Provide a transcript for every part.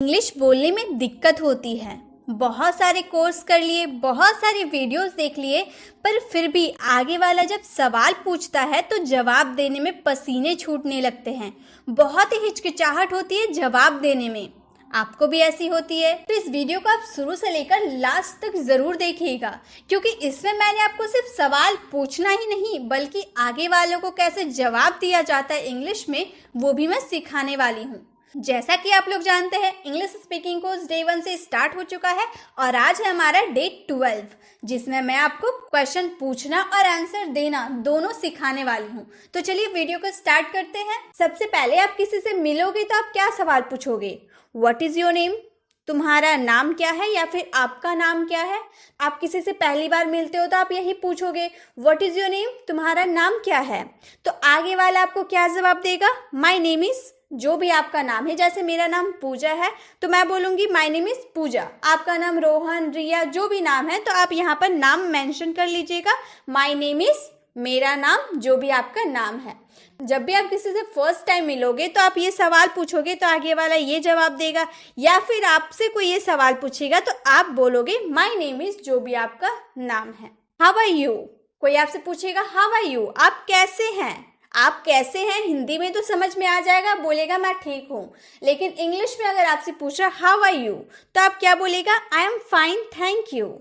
English बोलने में दिक्कत होती है। बहुत सारे कोर्स कर लिए, बहुत सारे वीडियोस देख लिए, पर फिर भी आगे वाला जब सवाल पूछता है तो जवाब देने में पसीने छूटने लगते हैं। बहुत ही हिचकिचाहट होती है जवाब देने में। आपको भी ऐसी होती है? तो इस वीडियो को आप शुरू से लेकर लास्ट तक ज़रूर देखिएगा, क्योंकि इसमें मैंने आपको सिर्फ सवाल पूछना ही नहीं बल्कि आगे वालों को कैसे जवाब दिया जाता है इंग्लिश में, वो भी मैं सिखाने वाली हूँ। जैसा कि आप लोग जानते हैं, इंग्लिश स्पीकिंग कोर्स डे 1 से स्टार्ट हो चुका है और आज है हमारा डे 12, जिसमें मैं आपको क्वेश्चन पूछना और आंसर देना दोनों सिखाने वाली हूँ। तो चलिए वीडियो को स्टार्ट करते हैं। सबसे पहले आप किसी से मिलोगे तो आप क्या सवाल पूछोगे? What is your name? तुम्हारा नाम क्या है, या फिर आपका नाम क्या है? आप किसी से पहली बार मिलते हो तो आप यही पूछोगे, व्हाट इज योर नेम? तुम्हारा नाम क्या है? तो आगे वाला आपको क्या जवाब देगा? माय नेम इज, जो भी आपका नाम है। जैसे मेरा नाम पूजा है तो मैं बोलूँगी माय नेम इज पूजा। आपका नाम रोहन, रिया, जो भी नाम है तो आप यहाँ पर नाम मेंशन कर लीजिएगा। माय नेम इज, मेरा नाम, जो भी आपका नाम है। जब भी आप किसी से फर्स्ट टाइम मिलोगे तो आप ये सवाल पूछोगे तो आगे वाला ये जवाब देगा, या फिर आपसे कोई ये सवाल पूछेगा तो आप बोलोगे माय नेम इज, जो भी आपका नाम है। How are you? कोई आपसे पूछेगा हाउ आर यू, आप कैसे हैं? आप कैसे हैं हिंदी में तो समझ में आ जाएगा, बोलेगा मैं ठीक हूँ। लेकिन इंग्लिश में अगर आपसे पूछा हाउ आर यू तो आप क्या बोलेगा? I am fine thank you.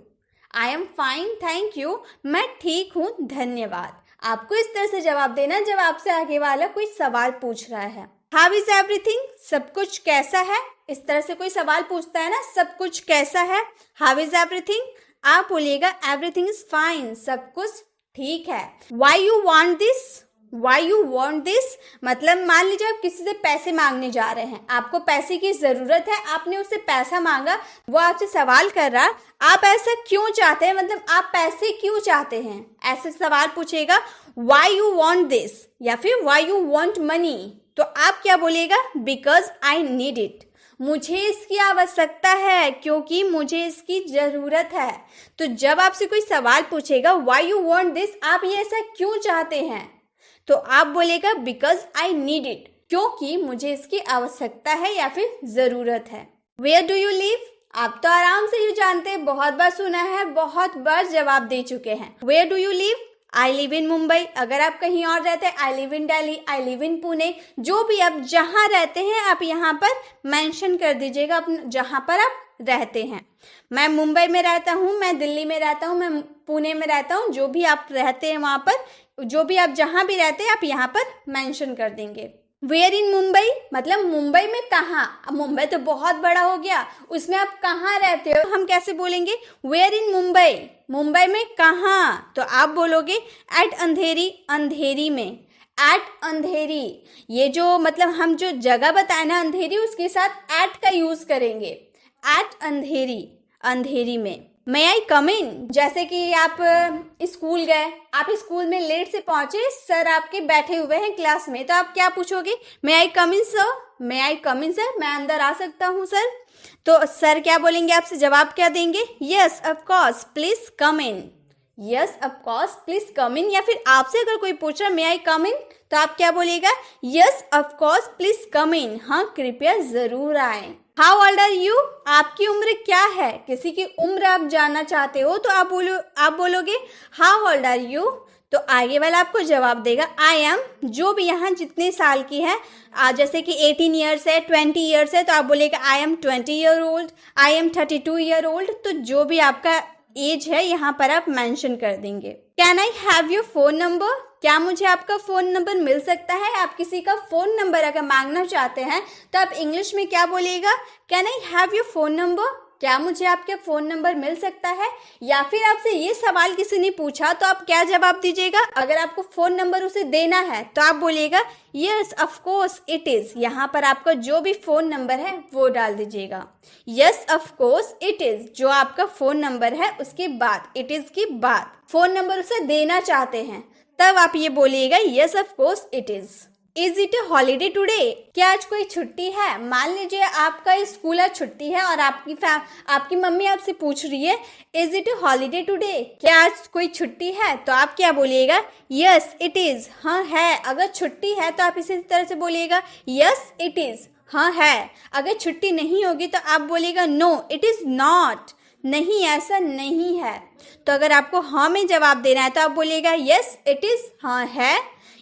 I am fine thank you, मैं ठीक हूँ धन्यवाद। आपको इस तरह से जवाब देना जब आपसे आगे वाला कोई सवाल पूछ रहा है। How is everything? सब कुछ कैसा है? इस तरह से कोई सवाल पूछता है ना, सब कुछ कैसा है? How is everything? आप बोलिएगा एवरीथिंग इज फाइन, सब कुछ ठीक है। Why you want this? Why you want this मतलब मान लीजिए आप किसी से पैसे मांगने जा रहे हैं, आपको पैसे की ज़रूरत है, आपने उससे पैसा मांगा, वो आपसे सवाल कर रहा, आप ऐसा क्यों चाहते हैं, मतलब आप पैसे क्यों चाहते हैं, ऐसे सवाल पूछेगा। वाई यू वॉन्ट दिस या फिर वाई यू वॉन्ट मनी, तो आप क्या बोलेगा? बिकॉज आई नीड इट, मुझे इसकी आवश्यकता है, क्योंकि मुझे इसकी ज़रूरत है। तो जब आपसे कोई सवाल पूछेगा वाई यू वॉन्ट दिस, आप ये ऐसा क्यों चाहते हैं, तो आप बोलेगा बिकॉज आई नीड इट, क्योंकि मुझे इसकी आवश्यकता है या फिर ज़रूरत है। Where do you live? आप तो आराम से ये जानते हैं, बहुत बार सुना है, बहुत बार जवाब दे चुके हैं। Where do you live? I live in Mumbai. अगर आप कहीं और रहते हैं, I live in Delhi, I live in Pune, जो भी आप जहाँ रहते हैं आप यहाँ पर मेंशन कर दीजिएगा अपना जहाँ पर आप रहते हैं। मैं मुंबई में रहता हूँ, मैं दिल्ली में रहता हूँ, मैं पुणे में रहता हूँ, जो भी आप रहते हैं वहाँ पर, जो भी आप जहाँ भी रहते हैं आप यहाँ पर मेंशन कर देंगे। वेयर इन मुंबई मतलब मुंबई में कहाँ? अब मुंबई तो बहुत बड़ा हो गया, उसमें आप कहाँ रहते हो, हम कैसे बोलेंगे? वेयर इन मुंबई, मुंबई में कहाँ? तो आप बोलोगे एट अंधेरी, अंधेरी में। एट अंधेरी, ये जो मतलब हम जो जगह बताए ना अंधेरी, उसके साथ एट का यूज करेंगे। एट अंधेरी, अंधेरी में। मे आई कम इन? जैसे कि आप स्कूल गए, आप स्कूल में लेट से पहुंचे, सर आपके बैठे हुए हैं क्लास में, तो आप क्या पूछोगे? मे आई कम इन सर? मे आई कम इन सर, मैं अंदर आ सकता हूं सर? तो सर क्या बोलेंगे आपसे, जवाब क्या देंगे? Yes of course please come in. Yes of course please come in. या फिर आपसे अगर कोई पूछ रहा मे आई कम इन, तो आप क्या बोलेगा? Yes of course please come in, हाँ कृपया जरूर आए। How old are you? आपकी उम्र क्या है? किसी की उम्र आप जानना चाहते हो तो आप बोलोगे हाउ ओल्ड आर यू, तो आगे वाला आपको जवाब देगा आई एम, जो भी यहाँ जितने साल की है, जैसे कि 18 ईयर्स है, 20 ईयर्स है, तो आप बोलेगा I am 20 year old, I am 32 year old. तो जो भी आपका एज है यहाँ पर आप मेंशन कर देंगे। Can I have your phone number? क्या मुझे आपका फ़ोन नंबर मिल सकता है? आप किसी का फ़ोन नंबर अगर मांगना चाहते हैं तो आप इंग्लिश में क्या बोलिएगा? Can I have your phone number? क्या मुझे आपका फ़ोन नंबर मिल सकता है? या फिर आपसे ये सवाल किसी ने पूछा तो आप क्या जवाब दीजिएगा? अगर आपको फ़ोन नंबर उसे देना है तो आप बोलिएगा yes of course it is. यहाँ पर आपका जो भी फ़ोन नंबर है वो डाल दीजिएगा। Yes of course it is, जो आपका फ़ोन नंबर है उसके बाद इट इज़ की बाद फ़ोन नंबर उसे देना चाहते हैं, तब आप ये बोलिएगा yes of course it is. Is it a holiday today? क्या आज कोई छुट्टी है? मान लीजिए आपका स्कूल आज छुट्टी है और आपकी मम्मी आपसे पूछ रही है is it a holiday today? क्या आज कोई छुट्टी है? तो आप क्या बोलिएगा? यस इट इज, हाँ है। अगर छुट्टी है तो आप इसी तरह से बोलिएगा यस इट इज, हाँ है। अगर छुट्टी नहीं होगी तो आप बोलिएगा नो इट इज़ नॉट, नहीं ऐसा नहीं है। तो अगर आपको हाँ में जवाब देना है तो आप बोलिएगा यस इट इज़, हाँ है।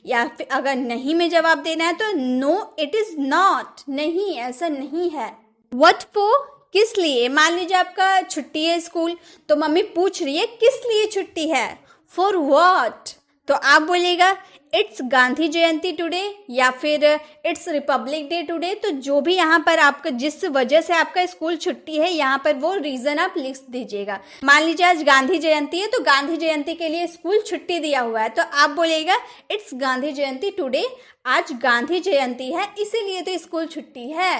या फिर अगर नहीं में जवाब देना है तो नो इट इज़ नॉट, नहीं ऐसा नहीं है। व्हाट फॉर, किस लिए। मान लीजिए आपका छुट्टी है स्कूल, तो मम्मी पूछ रही है किस लिए छुट्टी है, फॉर व्हाट। तो आप बोलिएगा इट्स गांधी जयंती टुडे या फिर इट्स रिपब्लिक डे टुडे। तो जो भी यहाँ पर आपका जिस वजह से आपका स्कूल छुट्टी है, यहाँ पर वो रीज़न आप लिख दीजिएगा। मान लीजिए आज गांधी जयंती है, तो गांधी जयंती के लिए स्कूल छुट्टी दिया हुआ है, तो आप बोलिएगा इट्स गांधी जयंती टुडे, आज गांधी जयंती है इसीलिए तो स्कूल छुट्टी है।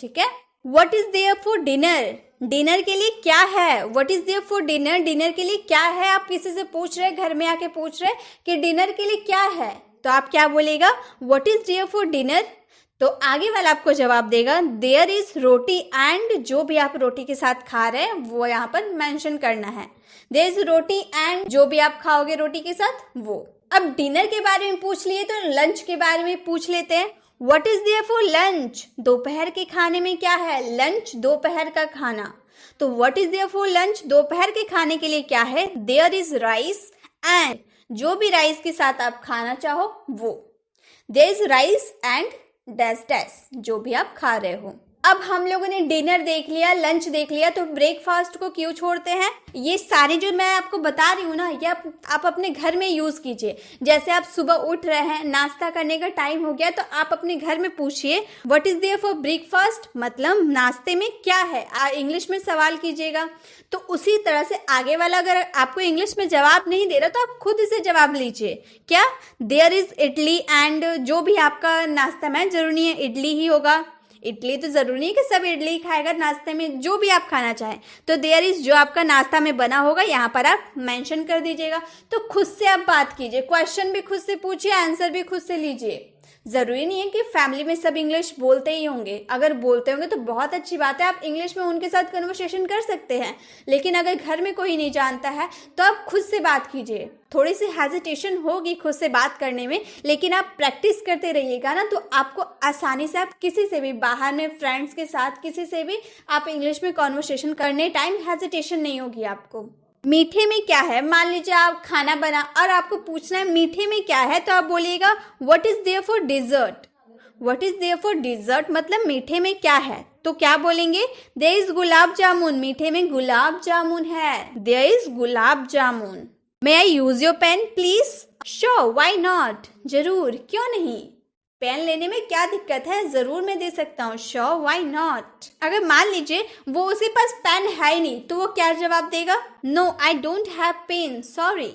ठीक है। What is there for dinner? Dinner के लिए क्या है। What is there for dinner? Dinner के लिए क्या है। आप किसी से पूछ रहे, घर में आके पूछ रहे कि डिनर के लिए क्या है, तो आप क्या बोलेगा What is there for dinner? तो आगे वाला आपको जवाब देगा There is रोटी एंड, जो भी आप रोटी के साथ खा रहे हैं वो यहाँ पर मेंशन करना है। There is रोटी एंड, जो भी आप खाओगे रोटी के साथ वो। अब डिनर के बारे में पूछ लिए तो लंच के बारे में पूछ लेते हैं। What is there for lunch? दोपहर के खाने में क्या है, लंच दोपहर का खाना। तो what is there for lunch? दोपहर के खाने के लिए क्या है, there is rice and, जो भी राइस के साथ आप खाना चाहो वो। there is rice and dash dash, जो भी आप खा रहे हो। अब हम लोगों ने डिनर देख लिया, लंच देख लिया, तो ब्रेकफास्ट को क्यों छोड़ते हैं। ये सारे जो मैं आपको बता रही हूँ ना, ये आप अपने घर में यूज़ कीजिए। जैसे आप सुबह उठ रहे हैं, नाश्ता करने का टाइम हो गया, तो आप अपने घर में पूछिए what is there for breakfast, मतलब नाश्ते में क्या है, इंग्लिश में सवाल कीजिएगा। तो उसी तरह से आगे वाला अगर आपको इंग्लिश में जवाब नहीं दे रहा तो आप खुद इसे जवाब लीजिए। क्या, देयर इज़ इडली एंड, जो भी आपका नाश्ता में जरूरी नहीं है इडली ही होगा, इडली तो जरूरी नहीं है कि सब इडली खाएगा नाश्ते में, जो भी आप खाना चाहें। तो देयर इज, जो आपका नाश्ता में बना होगा यहाँ पर आप मेंशन कर दीजिएगा। तो खुद से आप बात कीजिए, क्वेश्चन भी खुद से पूछिए, आंसर भी खुद से लीजिए। ज़रूरी नहीं है कि फैमिली में सब इंग्लिश बोलते ही होंगे, अगर बोलते होंगे तो बहुत अच्छी बात है, आप इंग्लिश में उनके साथ कन्वर्सेशन कर सकते हैं। लेकिन अगर घर में कोई नहीं जानता है तो आप खुद से बात कीजिए। थोड़ी सी हेजिटेशन होगी खुद से बात करने में, लेकिन आप प्रैक्टिस करते रहिएगा ना, तो आपको आसानी से आप किसी से भी, बाहर में फ्रेंड्स के साथ किसी से भी आप इंग्लिश में कॉन्वर्सेशन करने टाइम हेजिटेशन नहीं होगी आपको। मीठे में क्या है, मान लीजिए आप खाना बना और आपको पूछना है मीठे में क्या है, तो आप बोलिएगा what is there for dessert. What is there for dessert मतलब मीठे में क्या है, तो क्या बोलेंगे देयर इज गुलाब जामुन, मीठे में गुलाब जामुन है, there is gulab jamun. May I use your pen please, sure why not, जरूर क्यों नहीं, पेन लेने में क्या दिक्कत है, जरूर मैं दे सकता हूँ, श्योर व्हाई नॉट। अगर मान लीजिए वो उसके पास पेन है ही नहीं, तो वो क्या जवाब देगा, no I don't have pen, sorry,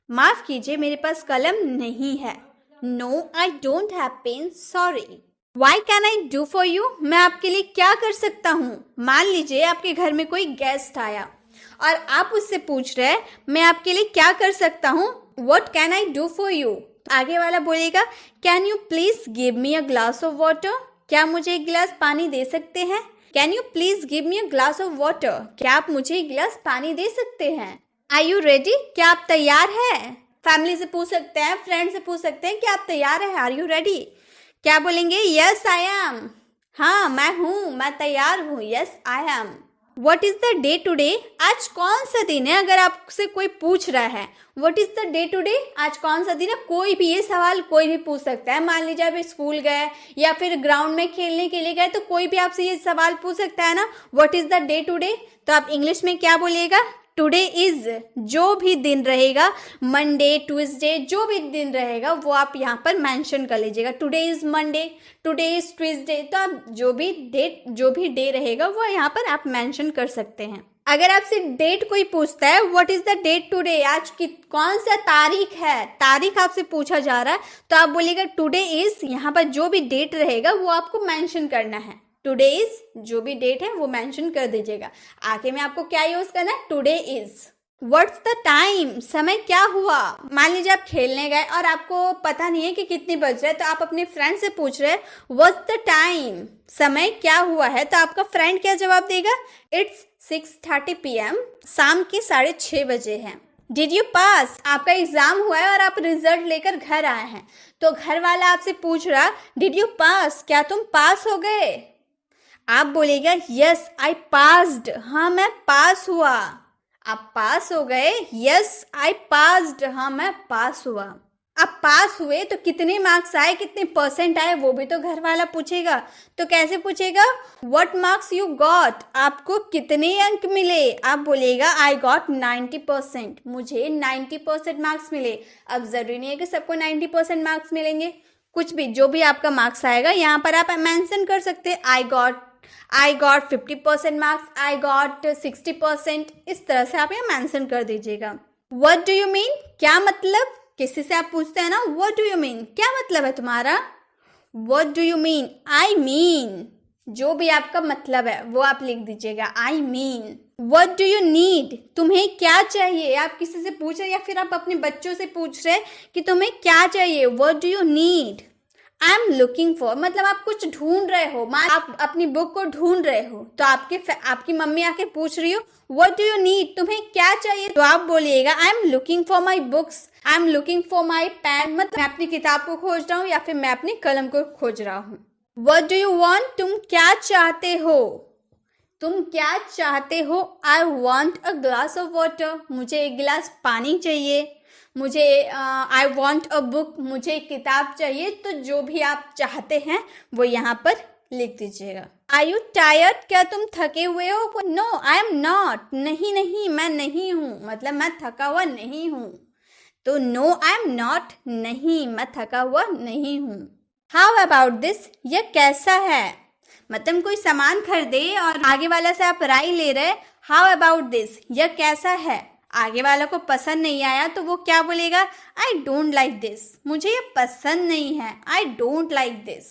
माफ कीजिए मेरे पास कलम नहीं है, no I don't have pen, sorry. Why can I do for you, मैं आपके लिए क्या कर सकता हूँ। मान लीजिए आपके घर में कोई गेस्ट आया और आप उससे पूछ रहे हैं मैं आपके लिए क्या कर सकता हूँ, what can I do for you. आगे वाला बोलेगा can you please give me a glass of water, क्या मुझे एक गिलास पानी दे सकते हैं। Can you please give me a glass of water, क्या आप मुझे एक गिलास पानी दे सकते हैं। आर यू रेडी, क्या आप तैयार हैं। फैमिली से पूछ सकते हैं, फ्रेंड से पूछ सकते हैं कि आप तैयार हैं, आर यू रेडी। क्या बोलेंगे यस आई एम, हाँ मैं हूँ, मैं तैयार हूँ, yes I am. What is the day today? आज कौन सा दिन है, अगर आपसे कोई पूछ रहा है What is the day today? आज कौन सा दिन है, कोई भी ये सवाल कोई भी पूछ सकता है। मान लीजिए आप स्कूल गए या फिर ग्राउंड में खेलने के लिए गए, तो कोई भी आपसे ये सवाल पूछ सकता है ना What is the day today? तो आप इंग्लिश में क्या बोलिएगा, टुडे इज, जो भी दिन रहेगा, मंडे ट्यूसडे जो भी दिन रहेगा वो आप यहाँ पर मेंशन कर लीजिएगा। Today is Monday, today is Tuesday, तो आप जो भी डे रहेगा वो यहाँ पर आप मेंशन कर सकते हैं। अगर आपसे डेट कोई पूछता है what is the date today, आज की कौन सा तारीख है, तारीख आपसे पूछा जा रहा है, तो आप बोलिएगा टुडे इज, यहाँ पर जो भी डेट रहेगा वो आपको मेंशन करना है। टुडे इज, जो भी डेट है वो मेंशन कर दीजिएगा। आगे में आपको क्या यूज करना है, today is. What's the time, समय क्या हुआ। मान लीजिए आप खेलने गए और आपको पता नहीं है कि कितनी बज रहा है, तो आप अपने फ्रेंड से पूछ रहे हैं व्हाट्स द टाइम, समय क्या हुआ है, तो आपका फ्रेंड क्या जवाब देगा, इट्स 6:30 PM, शाम के 6:30 बजे हैं। Did you pass? आपका एग्जाम हुआ है और आप रिजल्ट लेकर घर आए हैं, तो घर वाला आपसे पूछ रहा डिड यू पास, क्या तुम पास हो गए? आप बोलेगा यस आई पास्ड, हाँ मैं पास हुआ। आप पास हो गए, यस आई पास्ड, हाँ मैं पास हुआ। आप पास हुए तो कितने मार्क्स आए, कितने परसेंट आए, वो भी तो घर वाला पूछेगा। तो कैसे पूछेगा? व्हाट मार्क्स यू गॉट, आपको कितने अंक मिले? आप बोलेगा आई गॉट 90%, मुझे 90% मार्क्स मिले। अब जरूरी नहीं है कि सबको 90% मार्क्स मिलेंगे, कुछ भी जो भी आपका मार्क्स आएगा यहाँ पर आप मेंशन कर सकते हैं। I got 50% marks, I got 60%, इस तरह से आप यहाँ मेंशन कर दीजिएगा। व्हाट डू यू मीन, क्या मतलब? किसी से आप पूछते हैं ना व्हाट डू यू मीन, क्या मतलब है तुम्हारा? What do you mean, I mean, जो भी आपका मतलब है वो आप लिख दीजिएगा, I mean. What do you need, तुम्हें क्या चाहिए? आप किसी से पूछ रहे या फिर आप अपने बच्चों से पूछ रहे कि तुम्हें क्या चाहिए, what do you need. I am looking for, मतलब आप कुछ ढूंढ रहे हो, आप अपनी बुक को ढूंढ रहे हो, तो आपकी मम्मी आके पूछ रही हो व्हाट डू यू नीड, तुम्हें क्या चाहिए? तो आप बोलिएगा I am looking for my books, I am looking for my pen, मतलब मैं अपनी किताब को खोज रहा हूँ या फिर मैं अपनी कलम को खोज रहा हूँ। व्हाट डू यू वांट, तुम क्या चाहते हो, तुम क्या चाहते हो? I want a glass of water, मुझे एक गिलास पानी चाहिए। मुझे आई वॉन्ट अ बुक, मुझे एक किताब चाहिए। तो जो भी आप चाहते हैं वो यहाँ पर लिख दीजिएगा। आर यू टायर्ड, क्या तुम थके हुए हो? नो आई एम नॉट, नहीं नहीं मैं नहीं हूँ, मतलब मैं थका हुआ नहीं हूँ। तो नो आई एम नॉट, नहीं मैं थका हुआ नहीं हूँ। हाउ अबाउट दिस, यह कैसा है, मतलब कोई सामान खरीदे और आगे वाला से आप राय ले रहे, हाउ अबाउट दिस, यह कैसा है। आगे वाला को पसंद नहीं आया तो वो क्या बोलेगा? आई डोंट लाइक दिस, मुझे ये पसंद नहीं है, आई डोंट लाइक दिस।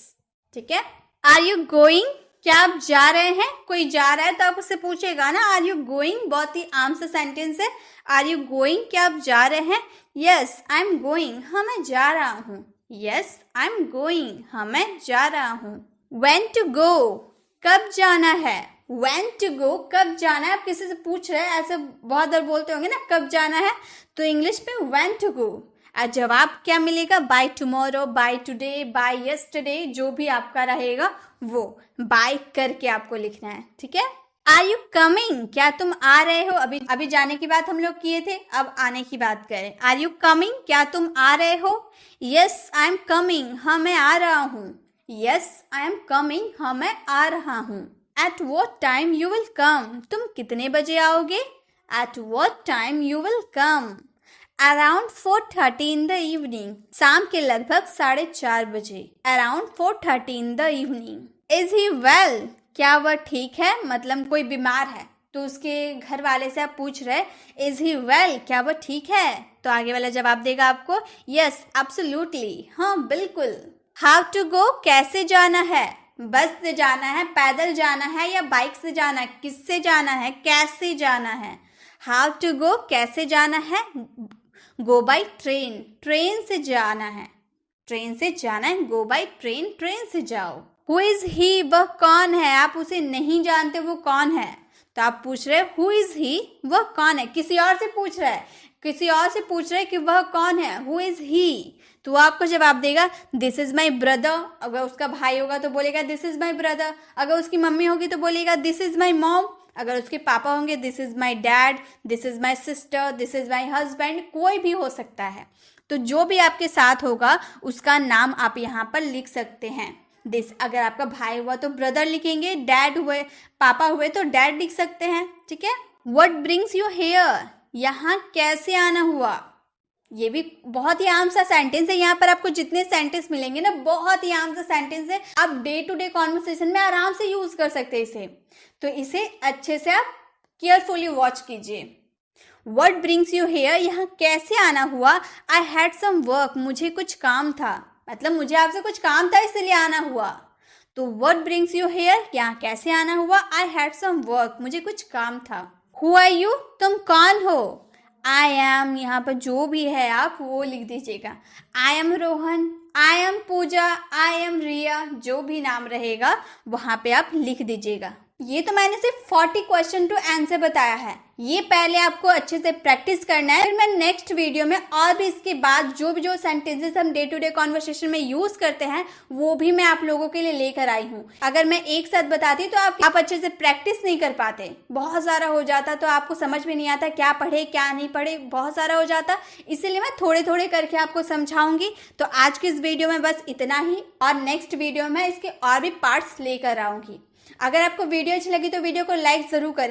ठीक है। आर यू गोइंग, क्या आप जा रहे हैं? कोई जा रहा है तो आप उससे पूछेगा ना आर यू गोइंग, बहुत ही आम सा सेंटेंस है। आर यू गोइंग, क्या आप जा रहे हैं? यस आई एम गोइंग, हाँ मैं जा रहा हूँ। यस आई एम गोइंग, हाँ मैं जा रहा हूँ। व्हेन टू गो, कब जाना है। व्हेन टू गो, कब जाना है। आप किसी से पूछ रहे हैं, ऐसे बहुत बार बोलते होंगे ना कब जाना है, तो इंग्लिश में व्हेन टू गो। और जवाब क्या मिलेगा? By tomorrow, by today, by yesterday, जो भी आपका रहेगा वो बाय करके आपको लिखना है। ठीक है। आर यू कमिंग, क्या तुम आ रहे हो। अभी जाने की बात हम लोग किए थे, अब आने की बात करें। आर यू कमिंग, क्या तुम आ रहे हो। यस आई एम कमिंग, हाँ मैं आ रहा हूँ। यस आई एम कमिंग, हाँ मैं आ रहा हूँ। At what time you will come, तुम कितने बजे आओगे। At what time you will come. Around 4:30 in the evening, शाम के लगभग 4:30 बजे। Around 4:30 in the evening. Is he well, क्या वह ठीक है, मतलब कोई बीमार है तो उसके घर वाले से आप पूछ रहे इज ही वेल, क्या वह ठीक है, तो आगे वाला जवाब देगा आपको यस एब्सोल्युटली, हाँ बिल्कुल। हाउ टू गो, कैसे जाना है। बस से जाना है, पैदल जाना है या बाइक से जाना है, किससे जाना है, कैसे जाना है। हाउ टू गो, कैसे जाना है। गो बाई ट्रेन, ट्रेन से जाना है, ट्रेन से जाना है। गो बाई ट्रेन, ट्रेन से जाओ। हु इज ही, वह कौन है। आप उसे नहीं जानते वो कौन है, तो आप पूछ रहे हु इज ही, वह कौन है। किसी और से पूछ रहे कि वह कौन है, हु इज ही, तो वो आपको जवाब देगा दिस इज माई ब्रदर। अगर उसका भाई होगा तो बोलेगा दिस इज माई ब्रदर। अगर उसकी मम्मी होगी तो बोलेगा दिस इज माई मॉम। अगर उसके पापा होंगे this is my dad, this is my sister, this is my husband, कोई भी हो सकता है। तो जो भी आपके साथ होगा उसका नाम आप यहाँ पर लिख सकते हैं। दिस, अगर आपका भाई हुआ तो ब्रदर लिखेंगे, डैड हुए, पापा हुए तो डैड लिख सकते हैं। ठीक है। व्हाट ब्रिंग्स यू हियर, यहाँ कैसे आना हुआ। ये भी बहुत ही आम सा सेंटेंस है। यहाँ पर आपको जितने सेंटेंस मिलेंगे ना, बहुत ही आम सा सेंटेंस है। आप डे टू डे कॉन्वर्सेशन में आराम से यूज कर सकते हैं इसे, तो इसे अच्छे से आप केयरफुली वॉच कीजिए। व्हाट ब्रिंग्स यू हियर, यहाँ कैसे आना हुआ। आई हैड सम वर्क, मुझे कुछ काम था, मतलब मुझे आपसे कुछ काम था इसलिए आना हुआ। तो व्हाट ब्रिंग्स यू हियर, यहाँ कैसे आना हुआ। आई हैड सम वर्क, मुझे कुछ काम था। हु आर यू, तुम कौन हो। आई एम, यहाँ पर जो भी है आप वो लिख दीजिएगा। I am Rohan, I am Pooja, I am Riya, जो भी नाम रहेगा वहाँ पे आप लिख दीजिएगा। ये तो मैंने सिर्फ 40 क्वेश्चन टू आंसर बताया है। ये पहले आपको अच्छे से प्रैक्टिस करना है, फिर मैं नेक्स्ट वीडियो में और भी इसके बाद जो सेंटेंसेस हम डे टू डे कॉन्वर्सेशन में यूज करते हैं वो भी मैं आप लोगों के लिए लेकर आई हूँ। अगर मैं एक साथ बताती तो आप अच्छे से प्रैक्टिस नहीं कर पाते, बहुत सारा हो जाता तो आपको समझ में नहीं आता क्या पढ़े क्या नहीं पढ़े, बहुत सारा हो जाता। इसीलिए मैं थोड़े थोड़े करके आपको समझाऊंगी। तो आज की इस वीडियो में बस इतना ही, और नेक्स्ट वीडियो में इसके और भी पार्ट्स लेकर आऊंगी। अगर आपको वीडियो अच्छी लगी तो वीडियो को लाइक ज़रूर करें।